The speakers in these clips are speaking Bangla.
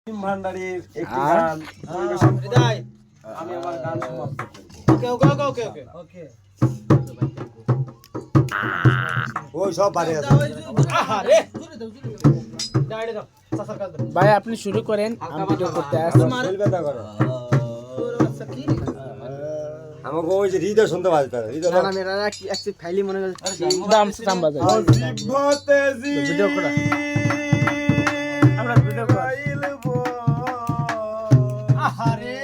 ভান্ডারীর একটি গান পরিবেশন করে আমি আমার গান সমাপ্ত করব। ওকে ওই সব বাড়ি আছে। আরে দাঁড়িয়ে দাও সাসার কাজ দাও ভাই আপনি শুরু করেন আমি ভিডিও করতে আসছি বলবে না করে আমাকে ওই যে হৃদয় শুনতে বাজতে হৃদয় না মেরা কি একটু ফাইলি মনে হচ্ছে দাম সাম বাজে জিভতে ভিডিও করা আমরা ভিডিও করা আরে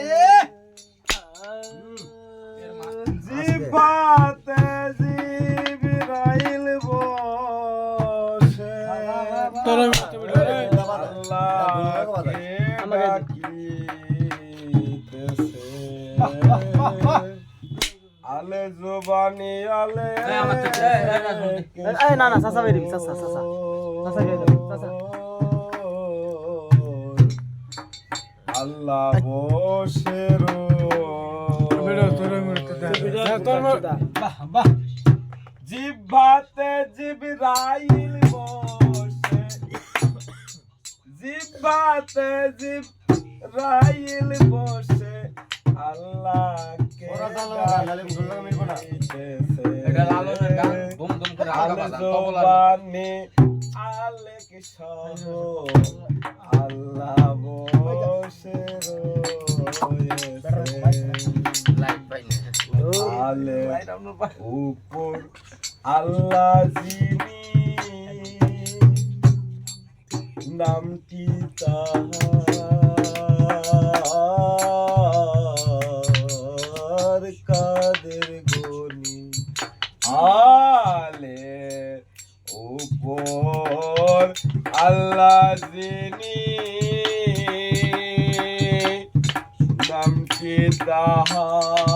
জিভতে জিবরাইল বসে তোর আলে জবানি আলে এই না না সাসা বেরি সাসা সাসা সাসা বেরি সাসা আল্লাহ বসে বাহ বাহ জিহ্বাতে জিবরাইল বসে জিহ্বাতে জিবরাইল বসে আল্লাহকে এটা লালনের গান দুম দুম করে আলগা বাজান তবলা জবানি আলেক সহ আল্লাহ বসে লাইট পাই না আলে উপর আল্লাহ যিনি নামটি তাহার কাদের গনি আলে উপর আল্লাহ যিনি নামটি তাহার